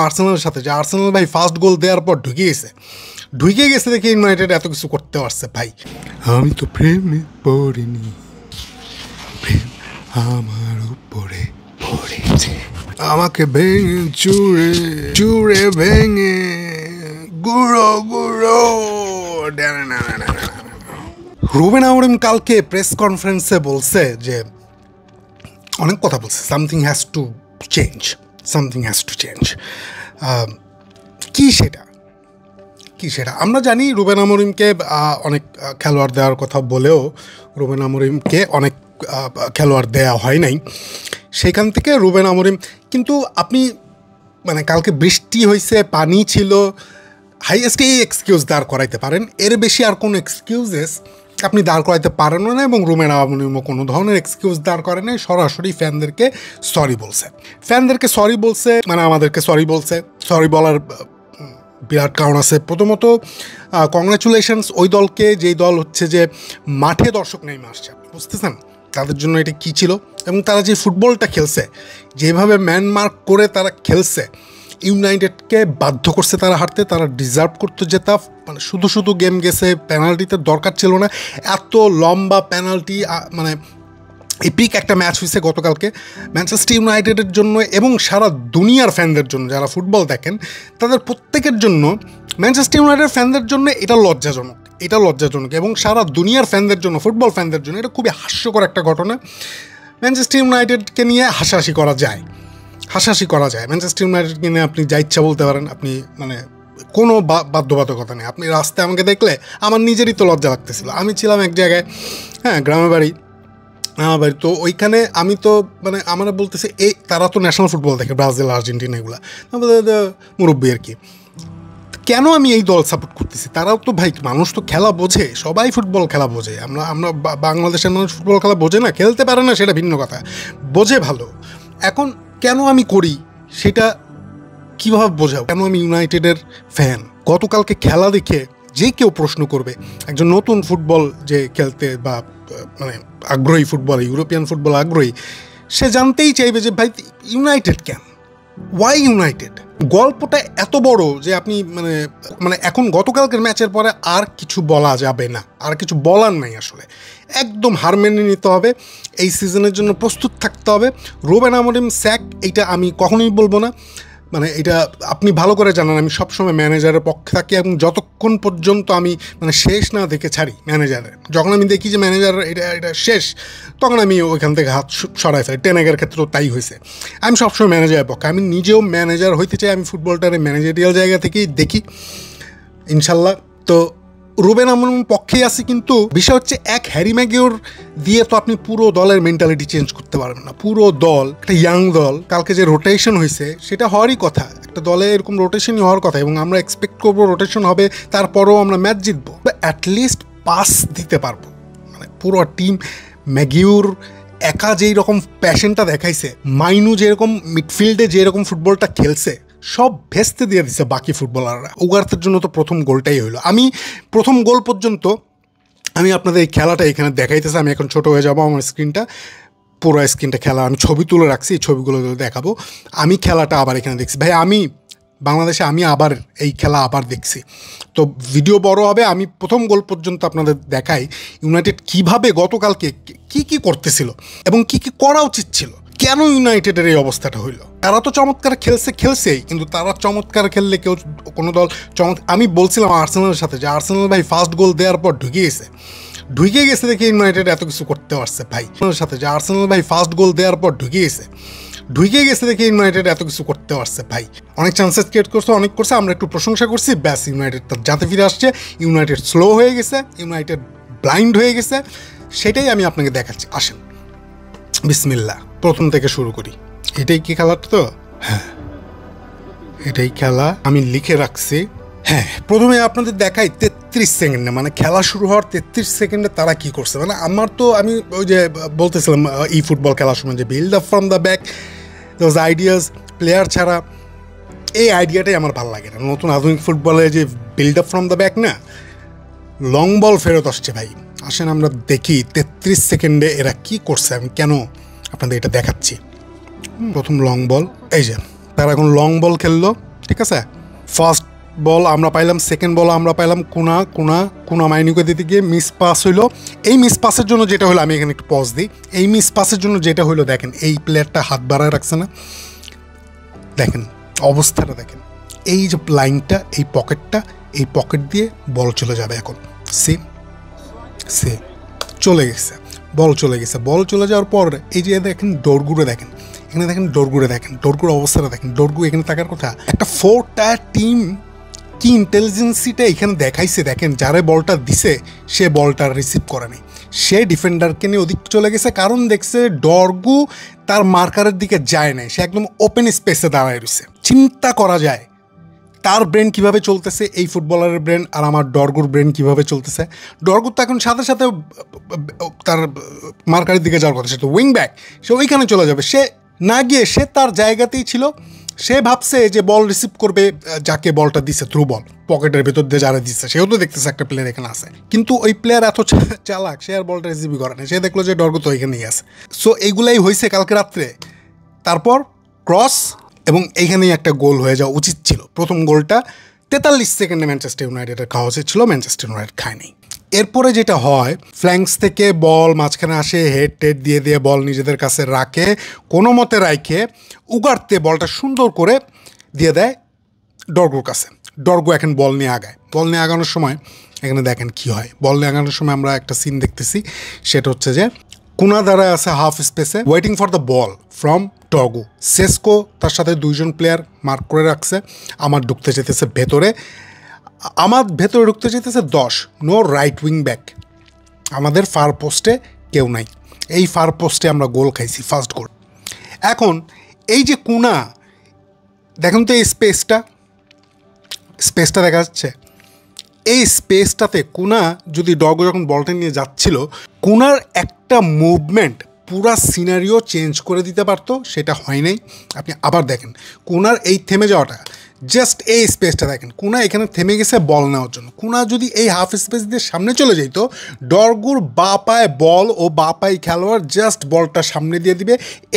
আর্সেনালের সাথে, যে আর্সেনাল ভাই ফার্স্ট গোল দেওয়ার পর ঢুকে গেছে দেখে ইউনাইটেড এত কিছু করতে পারছে ভাই। আমি তো প্রেমে পড়িনি, প্রেম আমার উপরে পড়েছে, আমাকে ভেঙে চুরে চুরে ভেঙে গুঁড়ো গুঁড়ো। রুবেন আমরিম কালকে প্রেস কনফারেন্সে বলছে যে অনেক কথা বলছে, সামথিং হ্যাজ টু চেঞ্জ। কি সেটা আমরা জানি। রুবেন আমরিমকে অনেক খেলোয়াড় দেওয়ার কথা বলেও রুবেন আমরিমকে অনেক খেলোয়াড় দেওয়া হয় নাই। সেখান থেকে রুবেন আমরিম কিন্তু আপনি মানে কালকে বৃষ্টি হয়েছে, পানি ছিল, হাইয়েস্ট এই এক্সকিউজ দাঁড় করাইতে পারেন, এর বেশি আর কোনো এক্সকিউজেস আপনি দাঁড় করাইতে পারেন না। এবং রুবেন আমরিমও কোনো ধরনের এক্সকিউজ দাঁড় করে নাই, সরাসরি ফ্যানদেরকে সরি বলছে, মানে আমাদেরকে সরি বলছে। সরি বলার বিরাট কারণ আছে। প্রথমত কংগ্রাচুলেশনস ওই দলকে, যেই দল হচ্ছে যে মাঠে দর্শক নেমে আসছে, বুঝতেছেন তাদের জন্য এটা কী ছিল। এবং তারা যে ফুটবলটা খেলছে, যেভাবে ম্যান মার্ক করে তারা খেলছে, ইউনাইটেডকে বাধ্য করছে তারা হারতে। তারা ডিজার্ভ করতে জেতা, মানে শুধু গেম গেছে, পেনাল্টিতে দরকার ছিল না। এত লম্বা পেনাল্টি, মানে এপিক একটা ম্যাচ হয়েছে গতকালকে ম্যানচেস্টার ইউনাইটেডের জন্য এবং সারা দুনিয়ার ফ্যানদের জন্য, যারা ফুটবল দেখেন তাদের প্রত্যেকের জন্য, ম্যানচেস্টার ইউনাইটেড ফ্যানদের জন্য এটা লজ্জাজনক এবং সারা দুনিয়ার ফ্যানদের জন্য, ফুটবল ফ্যানদের জন্য এটা খুবই হাস্যকর একটা ঘটনা। ম্যানচেস্টার ইউনাইটেডকে নিয়ে হাসাহাসি করা যায়। ম্যানচেস্টার ইউনাইটেডকে নিয়ে আপনি যা ইচ্ছা বলতে পারেন, আপনি মানে কোনো বাধ্যবাধকতা নেই। আপনি রাস্তায় আমাকে দেখলে আমার নিজেরই তো লজ্জা লাগতেছিল। আমি ছিলাম এক জায়গায়, গ্রামের বাড়ি, তো ওইখানে আমি তো মানে আমার বলতেছে এই তারা তো ন্যাশনাল ফুটবল দেখে, ব্রাজিল আর্জেন্টিনা এগুলো, মুরব্বী আর কি, কেন আমি এই দল সাপোর্ট করতেছি? তারাও তো ভাই মানুষ তো খেলা বোঝে, সবাই ফুটবল খেলা বোঝে। আমরা বাংলাদেশের মানুষ ফুটবল খেলা বোঝে না, খেলতে পারে না সেটা ভিন্ন কথা, বোঝে ভালো। এখন কেন আমি করি সেটা কীভাবে বোঝাও? কেন আমি ইউনাইটেডের ফ্যান? গতকালকে খেলা দেখে যে কেউ প্রশ্ন করবে, একজন নতুন ফুটবল যে খেলতে বা মানে আগ্রহী, ফুটবল ইউরোপিয়ান ফুটবল আগ্রহী, সে জানতেই চাইবে যে ভাই ইউনাইটেড কেন, ওয়াই ইউনাইটেড? গল্পটা এত বড় যে আপনি মানে এখন গতকালকের ম্যাচের পরে আর কিছু বলা যাবে না, আর কিছু বলার নাই আসলে। একদম হার মেনে নিতে হবে, এই সিজনের জন্য প্রস্তুত থাকতে হবে। রুবেন আমরিম স্যাক, এইটা আমি কখনোই বলবো না। মানে এটা আপনি ভালো করে জানেন, আমি সবসময় ম্যানেজারের পক্ষে থাকি এবং যতক্ষণ পর্যন্ত আমি মানে শেষ না দেখে ছাড়ি ম্যানেজারের, যখন আমি দেখি যে ম্যানেজার এটা শেষ, তখন আমি ওইখান থেকে হাত সরাই ফেলি। টেনেগের ক্ষেত্রেও তাই হয়েছে। আমি সবসময় ম্যানেজারের পক্ষে, আমি নিজেও ম্যানেজার হইতে চাই, আমি ফুটবলটার ম্যানেজারিয়াল জায়গা থেকেই দেখি ইনশাল্লাহ। তো রুবেন আমরিম পক্ষেই আছি, কিন্তু বিষয় হচ্ছে এক হ্যারি ম্যাগুইর দিয়ে তো আপনি পুরো দলের মেন্টালিটি চেঞ্জ করতে পারবেন না। পুরো দল, একটা ইয়াং দল, কালকে যে রোটেশন হয়েছে সেটা হওয়ারই কথা, একটা দলে এরকম রোটেশনই হওয়ার কথা এবং আমরা এক্সপেক্ট করবো রোটেশন হবে, তারপরেও আমরা ম্যাচ জিতবো, অ্যাটলিস্ট পাস দিতে পারবো। মানে পুরো টিম, ম্যাগুইর একা যেই রকম প্যাশনটা দেখাইছে, মাইনু যেরকম মিডফিল্ডে যেরকম ফুটবলটা খেলছে, সব ভেস্তে দিয়ে দিচ্ছে বাকি ফুটবলাররা। উগার্তের জন্য তো প্রথম গোলটাই হইলো। আমি প্রথম গোল পর্যন্ত আমি আপনাদের এই খেলাটা এখানে দেখাইতেছি। আমি এখন ছোটো হয়ে যাবো, আমার স্ক্রিনটা, পুরো স্ক্রিনটা খেলা আমি ছবি তুলে রাখছি, এই ছবিগুলো দেখাবো। আমি খেলাটা আবার এখানে দেখছি ভাই, আমি বাংলাদেশে আমি আবার এই খেলা আবার দেখছি, তো ভিডিও বড় হবে। আমি প্রথম গোল পর্যন্ত আপনাদের দেখাই ইউনাইটেড কীভাবে গতকালকে কী করতেছিল এবং কী করা উচিত ছিল, কেন ইউনাইটেডের এই অবস্থাটা হইল। তারা তো চমৎকার খেলছেই, কিন্তু তারা চমৎকার খেললে কেউ কোনো দল আমি বলছিলাম আর্সেনালের সাথে, যে আর্সেনাল ভাই ফার্স্ট গোল দেওয়ার পর ঢুকে গেছে দেখে ইউনাইটেড এত কিছু করতে পারছে ভাই। সাথে যে আর্সেনাল ভাই ফার্স্ট গোল দেওয়ার পর ঢুকে গেছে দেখে ইউনাইটেড এত কিছু করতে পারছে ভাই। অনেক চান্সেস ক্রিয়েট করছে, অনেক করছে, আমরা একটু প্রশংসা করছি, ব্যাস ইউনাইটেড তার যাতে ফিরে আসছে। ইউনাইটেড স্লো হয়ে গেছে, ইউনাইটেড ব্লাইন্ড হয়ে গেছে, সেটাই আমি আপনাকে দেখাচ্ছি। আসেন বিসমিল্লাহ, প্রথম থেকে শুরু করি। এটাই কি খেলাটা? তো হ্যাঁ, এটাই খেলা, আমি লিখে রাখছি। হ্যাঁ, প্রথমে আপনাদের দেখাই 33 সেকেন্ডে, মানে খেলা শুরু হওয়ার 33 সেকেন্ডে তারা কি করছে। মানে আমার তো, আমি ওই যে বলতেছিলাম এই ফুটবল খেলার সময় যে build up from the back, those ideas, player ছাড়া এই আইডিয়াটাই আমার ভালো লাগে না। নতুন আধুনিক ফুটবলে যে build up from the back না, লং বল ফেরত আসছে ভাই। আসেন আমরা দেখি 33 সেকেন্ডে এরা কি করছে, আমি কেন আপনাদের এটা দেখাচ্ছি। প্রথম লং বল, এই যে তারা এখন লং বল খেললো, ঠিক আছে? ফার্স্ট বল আমরা পাইলাম, সেকেন্ড বল আমরা পাইলাম কুনা মাইনুকে দিতে গিয়ে মিস পাস হইলো। এই মিস পাসের জন্য যেটা হলো, আমি এখানে একটু পজ দিই, এই মিস পাসের জন্য যেটা হইলো দেখেন এই প্লেয়ারটা হাত বাড়ায় রাখছে না, দেখেন অবস্থাটা দেখেন, এই যে লাইনটা, এই পকেটটা, এই পকেট দিয়ে বল চলে যাবে এখন। সে চলে গেছে, বল চলে গেছে। বল চলে যাওয়ার পর এই যে দেখেন ডোরগুড়ে দেখেন, এখানে দেখেন ডোরগুড়ে দেখেন, ডোরগুড়ের অবস্থাটা দেখেন, ডোরগু এখানে থাকার কথা। একটা 4 টায়ার টিম কি ইন্টেলিজেন্সিটা এখানে দেখাইছে দেখেন, যারে বলটা দিছে সে বলটা রিসিভ করে নেই, সে ডিফেন্ডারকে নিয়ে ওদিক চলে গেছে, কারণ দেখছে ডরগু তার মার্কারের দিকে যায় নাই, সে একদম ওপেন স্পেসে দাঁড়ায় রয়েছে। চিন্তা করা যায় তার ব্রেন কিভাবে চলতেছে, এই ফুটবলারের ব্রেন আর আমার ডরগুর ব্রেন কিভাবে চলতেছে। ডরগুর তো এখন সাথে সাথে তার মার্কারের দিকে যাওয়ার কথা, সে তো উইং ব্যাক, সে ওইখানে চলে যাবে, সে না গিয়ে সে তার জায়গাতেই ছিল। সে ভাবছে যে বল রিসিভ করবে যাকে বলটা দিছে, থ্রু বল পকেটের ভেতর দিয়ে যারা দিচ্ছে, সেও তো দেখতেছে একটা প্লেয়ার এখানে আছে, কিন্তু ওই প্লেয়ার এত চালাক, সে আর বলটা রিসিভই করে না, সে দেখলো যে ডরগু তো এখানেই আছে। সো এইগুলাই হয়েছে কালকে রাত্রে। তারপর ক্রস, এবং এইখানেই একটা গোল হয়ে যাওয়া উচিত ছিল। প্রথম গোলটা 43 সেকেন্ডে ম্যানচেস্টার ইউনাইটেডের খাওয়া উচিত ছিল, ম্যানচেস্টার ইউনাইটেড খায়নি। এরপরে যেটা হয়, ফ্ল্যাঙ্কস থেকে বল মাঝখানে আসে, হেড টেড দিয়ে দিয়ে বল নিজেদের কাছে রাখে, কোনো মতে রাখে উগারতে বলটা সুন্দর করে দিয়ে দেয় ডরগুর কাছে। ডরগু এখন বল নিয়ে আগায়, বল নিয়ে আগানোর সময় এখানে দেখেন কি হয়। বল নিয়ে আগানোর সময় আমরা একটা সিন দেখতেছি, সেটা হচ্ছে যে কুনা দাঁড়ায় আছে হাফ স্পেসে, waiting for the ball from Dorgu. Sesko তার সাথে 2জন প্লেয়ার মার্ক করে রাখছে, আমার ঢুকতে যেতেছে ভেতরে, আমার ভেতরে ঢুকতে যেতেছে 10, নো রাইট উইং ব্যাক, আমাদের ফার পোস্টে কেউ নাই। এই ফার পোস্টে আমরা গোল খাইছি, ফার্স্ট গোল। এখন এই যে কুনা, দেখুন তো এই স্পেসটা দেখা যাচ্ছে, এই স্পেসটাতে কুনা যদি ডরগু যখন বলটা নিয়ে যাচ্ছিল, কুনার একটা মুভমেন্ট পুরা সিনারিও চেঞ্জ করে দিতে পারতো, সেটা হয় নাই। আপনি আবার দেখেন কুনার এই থেমে যাওয়াটা, জাস্ট এই স্পেসটা দেখেন, কুনা এখানে থেমে গেছে বল নেওয়ার জন্য। কুনা যদি এই হাফ স্পেস দিয়ে সামনে চলে যেত, ডরগুর বা পায়ে বল ও বা পায়ে খেলোয়াড় জাস্ট বলটা সামনে দিয়ে দিবে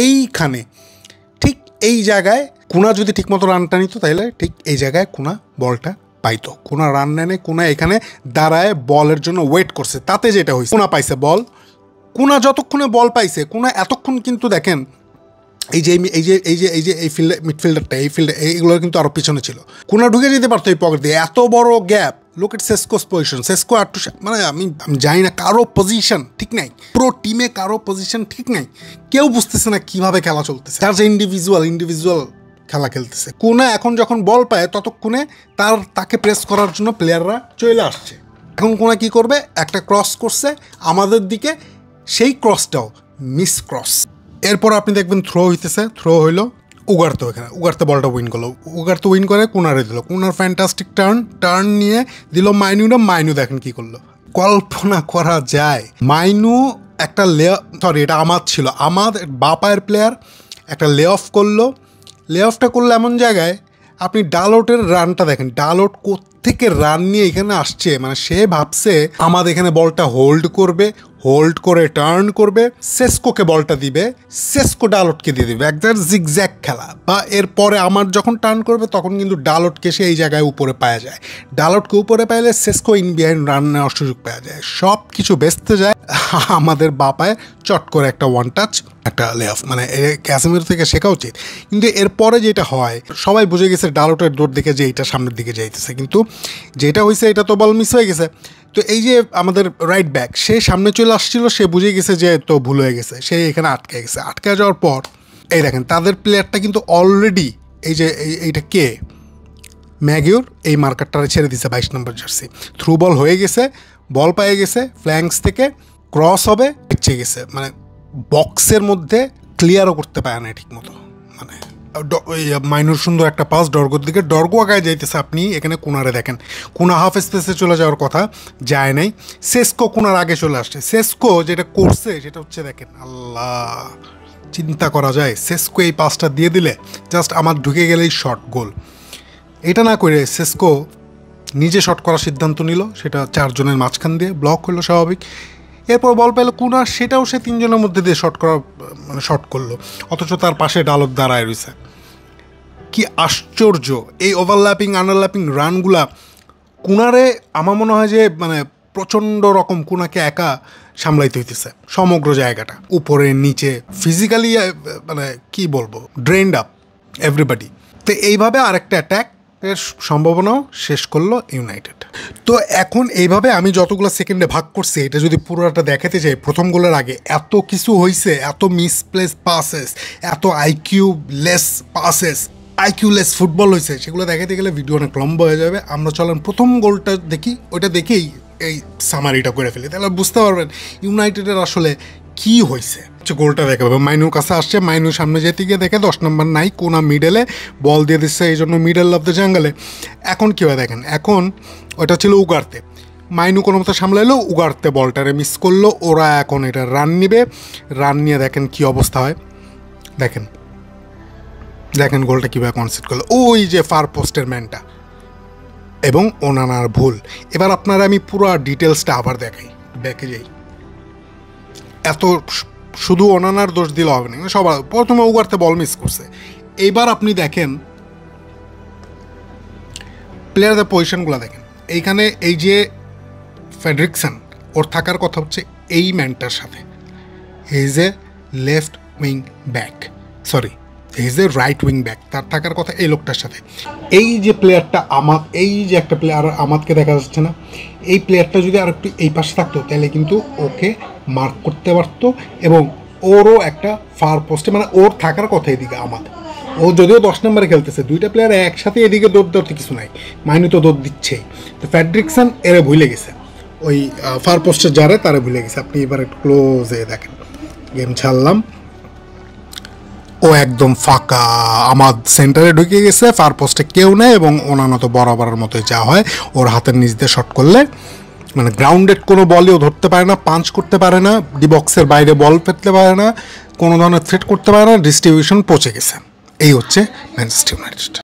এইখানে, ঠিক এই জায়গায় কুনা যদি ঠিকমতো রানটা নিত, তাহলে ঠিক এই জায়গায় কুনা বলটা পাইতো। কোনা রান নেয়, কোনা এখানে দাঁড়ায় বলের জন্য ওয়েট করছে, তাতে যেটা হয়েছে কোনা পাইছে বল। কোনা যতক্ষণে বল পাইছে, কোনা এতক্ষণ কিন্তু দেখেন এই যে এই মিডফিল্ডারটা, এই ফিল্ডে এইগুলোর কিন্তু আরও পিছনে ছিল। কোনা ঢুকে যেতে পারতো এই পকেট দিয়ে, এত বড় gap. Look at Sesko's position, Sesko আর মানে আমি জানি না, কারো পজিশন ঠিক নাই, পুরো টিমে কারো পজিশন ঠিক নাই, কেউ বুঝতেছে না কীভাবে খেলা চলতেছে, তার যে ইন্ডিভিজুয়াল খেলা খেলতেছে। কোনা এখন যখন বল পায় ততক্ষণে তাকে প্রেস করার জন্য প্লেয়াররা চলে আসছে। এখন কোনা কি করবে, একটা ক্রস করছে আমাদের দিকে, সেই ক্রসটাও মিস ক্রস। এরপর আপনি দেখবেন থ্রো হইতেছে, থ্রো হইলো উগারতে, ওখানে উগারতে বলটা উইন করলো, উগারতে উইন করে কোনারে দিল, কোনার ফ্যান্টাস্টিক টার্ন নিয়ে দিল মাইনু দেখেন কি করলো, কল্পনা করা যায়। মাইনু একটা এটা আমার ছিল, আমার বাপায়ের প্লেয়ার একটা লে অফ করলো, লে অফটা করলো এমন জায়গায়, আপনি ডালওটের রানটা দেখেন, ডালওট কোত্থেকে রান নিয়ে এখানে আসছে, মানে সে ভাবছে আমাদের এখানে বলটা হোল্ড করে টার্ন করবে, সেসকোকে বলটা দিবে, সেসকো ডালটকে দিয়ে দিবে, একদম জিগজ্যাগ খেলা। বা এরপরে আমার যখন টার্ন করবে তখন কিন্তু ডালটকে সে এই জায়গায় উপরে পাওয়া যায়, ডালটকে উপরে পাইলে সেসকো ইন বিহাইন্ড রান নেওয়ার সুযোগ পাওয়া যায়, সব কিছু বেচতে যায়। আমাদের বাপায় চট করে একটা ওয়ান টাচ, একটা লে অফ, মানে ক্যাসেমিরো থেকে শেখা উচিত। কিন্তু এরপরে যেটা হয়, সবাই বুঝে গেছে ডালটের দৌড় দিকে যে এইটা সামনের দিকে যাইতেছে, কিন্তু যেটা হয়েছে এটা তো বল মিস হয়ে গেছে। তো এই যে আমাদের রাইট ব্যাক, সে সামনে চলে আসছিল, সে বুঝে গেছে যে তো ভুল হয়ে গেছে, সে এখানে আটকে গেছে। আটকে যাওয়ার পর এই দেখেন তাদের প্লেয়ারটা কিন্তু অলরেডি এই যে এইটা কে ম্যাগিওর এই মার্কারটারে ছেড়ে দিছে 22 নম্বর জার্সি, থ্রু বল হয়ে গেছে, বল পেয়ে গেছে, ফ্ল্যাঙ্কস থেকে ক্রস হবে, পিছিয়ে গেছে, মানে বক্সের মধ্যে ক্লিয়ারও করতে পারে না ঠিক মতো। মানে মাইনুর সুন্দর একটা পাস ডরগোর দিকে, ডরগো আগায় যাইতেছে, আপনি এখানে কোনারে দেখেন, কোনা হাফ স্পেসে চলে যাওয়ার কথা, যায় নাই, সেসকো কোনার আগে চলে আসছে। সেসকো যেটা করছে সেটা হচ্ছে দেখেন, আল্লাহ, চিন্তা করা যায়, সেসকো এই পাসটা দিয়ে দিলে জাস্ট আমার ঢুকে গেলেই শট গোল। এটা না করে সেসকো নিজে শট করার সিদ্ধান্ত নিল, সেটা 4 জনের মাঝখান দিয়ে ব্লক হলো স্বাভাবিক। এরপর বল পেল কোনা, সেটাও সে 3 জনের মধ্যে দিয়ে শট করলো, অথচ তার পাশে ডালত দাঁড়ায় রয়েছে। কি আশ্চর্য এই ওভারল্যাপিং আন্ডারল্যাপিং রানগুলা। কুনারে আমার মনে হয় যে মানে প্রচণ্ড রকম কুনাকে একা সামলাইতে হইতেছে সমগ্র জায়গাটা, উপরে নিচে, ফিজিক্যালি মানে কি বলবো, ড্রেন্ড আপ এভরিবডি। তো এইভাবে আরেকটা অ্যাটাক এর সম্ভাবনাও শেষ করলো ইউনাইটেড। তো এখন এইভাবে আমি যতগুলো সেকেন্ডে ভাগ করছি এটা যদি পুরোটা দেখাতে চাই, প্রথম গোলের আগে এত কিছু হয়েছে, এত মিসপ্লেস পাসেস, এত আইকিউলেস পাসেস, আইকিউলেস ফুটবল হয়েছে, সেগুলো দেখাতে গেলে ভিডিও অনেক লম্বা হয়ে যাবে। আমরা চলেন প্রথম গোলটা দেখি, ওইটা দেখেই এই সামারিটা করে ফেলি, তাহলে বুঝতে পারবেন ইউনাইটেডের আসলে কি হয়েছে। গোলটা দেখে পাবে, মাইনুর কাছে আসছে, মাইনুর সামনে যেতে গিয়ে দেখে 10 নম্বর নাই, কোনা মিডলে বল দিয়ে দিচ্ছে, এই জন্য মিডল অফ দ্য জাঙ্গলে। এখন কী হয় দেখেন, এখন ওইটা ছিল উগারতে, মাইনু কোনো মতো সামলাইলো, উগারতে বলটারে মিস করলো, ওরা এখন এটা রান নিবে, রান নিয়ে দেখেন কি অবস্থা হয়, দেখেন দেখেন গোলটা কীভাবে কনসিড করলো, ওই যে ফার পোস্টের ম্যানটা এবং ওনানার ভুল। এবার আপনারা আমি পুরো ডিটেলসটা আবার দেখাই, ব্যাকে যাই। এত শুধু ওনানার দোষ দিলে হবে না, সবার প্রথমে উগারতে বল মিস করছে। এইবার আপনি দেখেন প্লেয়ারদের পজিশনগুলো দেখেন, এইখানে এই যে ফেডরিকসন, ওর থাকার কথা হচ্ছে এই ম্যানটার সাথে, is a left wing back, sorry is a right wing back, তার থাকার কথা এই লোকটার সাথে। এই যে প্লেয়ারটা আমাদ, এই যে একটা প্লেয়ার আমাদকে দেখা যাচ্ছে না, এই প্লেয়ারটা যদি আর একটু এই পাশে থাকতো তাহলে কিন্তু ওকে মার্ক করতে পারতো এবং ওরও একটা ফার পোস্টে, মানে ওর থাকার কথা এদিকে আমাদ, ও যদিও 10 নম্বরে খেলতেছে, দুইটা প্লেয়ার একসাথে এদিকে দৌড় দেওয়াতে কিছু নাই, মাইনু তো দৌড় দিচ্ছেই। তো ফেডরিকসন এরে ভুলে গেছে, ওই ফার পোস্টে যারে তারে ভুলে গেছে। আপনি এবার একটু ক্লোজে দেখেন, গেম ছাড়লাম, ও একদম ফাঁকা, আমার সেন্টারে ঢুকে গেছে, ফার পোস্টে কেউ নেই এবং ওনানো তো বরাবরের মতোই যা হয়, ওর হাতের নিচ দিয়ে শট করলে মানে গ্রাউন্ডেড কোনো বলও ধরতে পারে না, পাঞ্চ করতে পারে না, ডি বক্সের বাইরে বল ফেলতে পারে না, কোনো ধরনের থ্রেট করতে পারে না, ডিস্ট্রিবিউশন পৌঁছে গেছে। এই হচ্ছে ম্যানচেস্টার ইউনাইটেড।